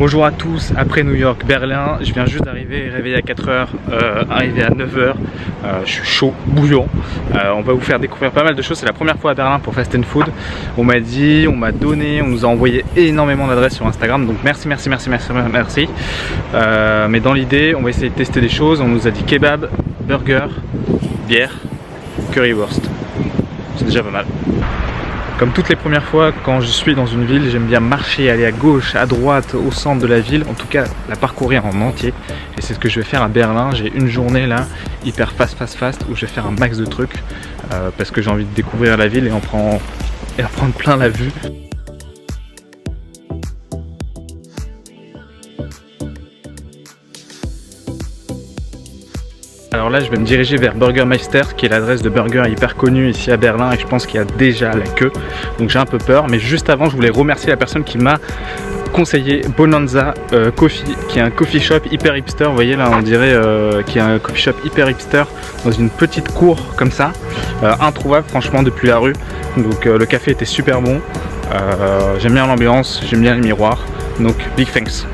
Bonjour à tous, après New York, Berlin, je viens juste d'arriver, réveillé à 4h, arrivé à 9h, je suis chaud, bouillant. On va vous faire découvrir pas mal de choses, c'est la première fois à Berlin pour Fast & Food. On m'a dit, on m'a donné, on nous a envoyé énormément d'adresses sur Instagram, donc merci. Mais dans l'idée, on va essayer de tester des choses, on nous a dit kebab, burger, bière, currywurst. C'est déjà pas mal. Comme toutes les premières fois, quand je suis dans une ville, j'aime bien marcher, aller à gauche, à droite, au centre de la ville, en tout cas la parcourir en entier. Et c'est ce que je vais faire à Berlin. J'ai une journée là, hyper fast, où je vais faire un max de trucs, parce que j'ai envie de découvrir la ville et en prendre plein la vue. Alors là je vais me diriger vers Burgermeister qui est l'adresse de burger hyper connue ici à Berlin et je pense qu'il y a déjà la queue, donc j'ai un peu peur. Mais juste avant je voulais remercier la personne qui m'a conseillé Bonanza Coffee, qui est un coffee shop hyper hipster. Vous voyez là on dirait qu'il y a un coffee shop hyper hipster dans une petite cour comme ça, introuvable franchement depuis la rue. Donc le café était super bon, j'aime bien l'ambiance, j'aime bien les miroirs, donc big thanks.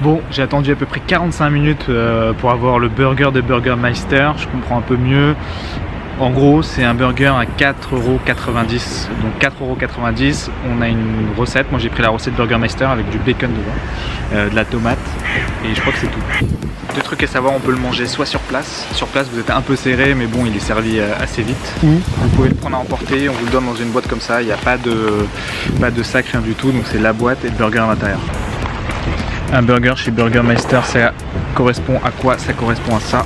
Bon, j'ai attendu à peu près 45 minutes pour avoir le burger de Burgermeister, je comprends un peu mieux. En gros, c'est un burger à 4,90 €. Donc 4,90 €, on a une recette. Moi j'ai pris la recette Burgermeister avec du bacon dedans, de la tomate et je crois que c'est tout. Deux trucs à savoir, on peut le manger soit sur place. Sur place vous êtes un peu serré mais bon il est servi assez vite. Ou vous pouvez le prendre à emporter, on vous le donne dans une boîte comme ça, il n'y a pas de sac, rien du tout. Donc c'est la boîte et le burger à l'intérieur. Un burger chez Burgermeister, ça correspond à quoi? Ça correspond à ça.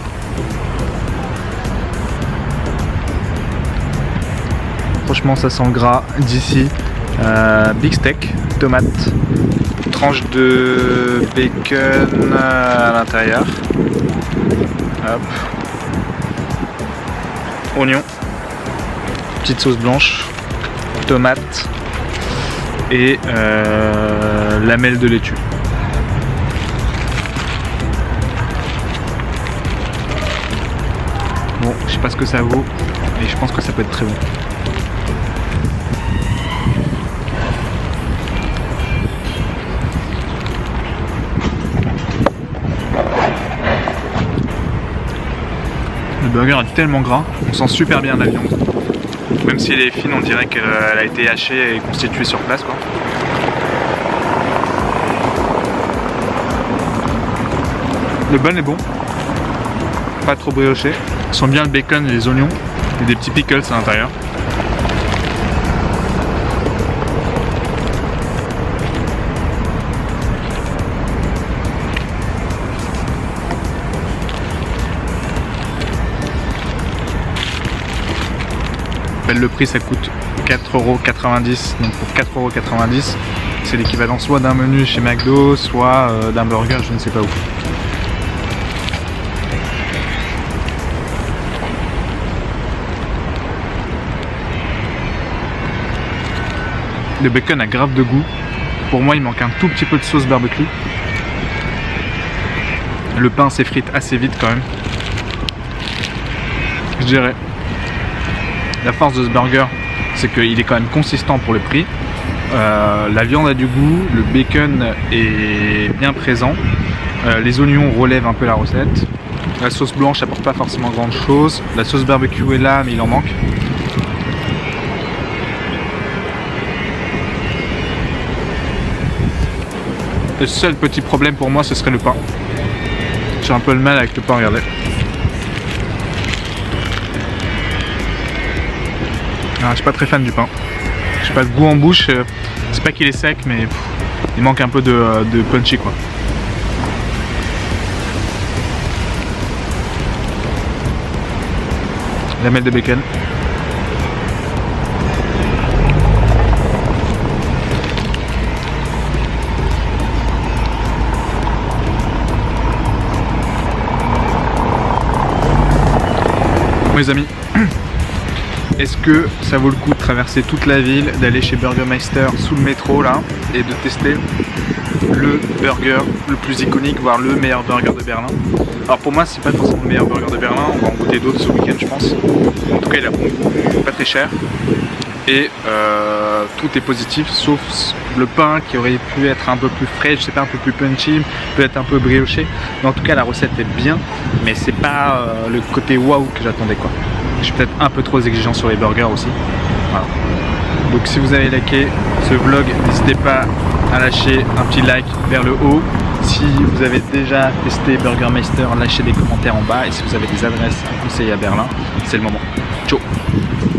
Franchement ça sent le gras d'ici. Big steak, tomate, tranche de bacon à l'intérieur. Hop. Oignon, petite sauce blanche, tomate et lamelles de laitue. Bon, je sais pas ce que ça vaut, mais je pense que ça peut être très bon. Le burger est tellement gras, on sent super bien la viande. Même si elle est fine, on dirait qu'elle a été hachée et constituée sur place, quoi. Le bun est bon, pas trop brioché. On sent bien le bacon et les oignons et des petits pickles à l'intérieur. Le prix ça coûte 4,90 €, donc pour 4,90 €, c'est l'équivalent soit d'un menu chez McDo, soit d'un burger je ne sais pas où. Le bacon a grave de goût. Pour moi il manque un tout petit peu de sauce barbecue. Le pain s'effrite assez vite quand même, je dirais. La force de ce burger, c'est qu'il est quand même consistant pour le prix. La viande a du goût, le bacon est bien présent. Les oignons relèvent un peu la recette. La sauce blanche apporte pas forcément grand chose. La sauce barbecue est là, mais il en manque. Le seul petit problème pour moi, ce serait le pain. J'ai un peu le mal avec le pain, regardez. Je suis pas très fan du pain. J'ai pas de goût en bouche. C'est pas qu'il est sec, mais il manque un peu de punchy quoi. Lamelle de bacon. Mes amis, est-ce que ça vaut le coup de traverser toute la ville, d'aller chez Burgermeister sous le métro là et de tester? le burger le plus iconique, voire le meilleur burger de Berlin. Alors pour moi c'est pas forcément le meilleur burger de Berlin, on va en goûter d'autres ce week-end je pense. En tout cas il a pas très cher et tout est positif sauf le pain qui aurait pu être un peu plus frais, je sais pas, un peu plus punchy, peut-être un peu brioché, mais en tout cas la recette est bien, mais c'est pas le côté waouh que j'attendais quoi. Je suis peut-être un peu trop exigeant sur les burgers aussi. Voilà. Donc si vous avez liké ce vlog, n'hésitez pas à lâcher un petit like vers le haut. Si vous avez déjà testé Burgermeister, lâchez des commentaires en bas. Et si vous avez des adresses à conseiller à Berlin, c'est le moment.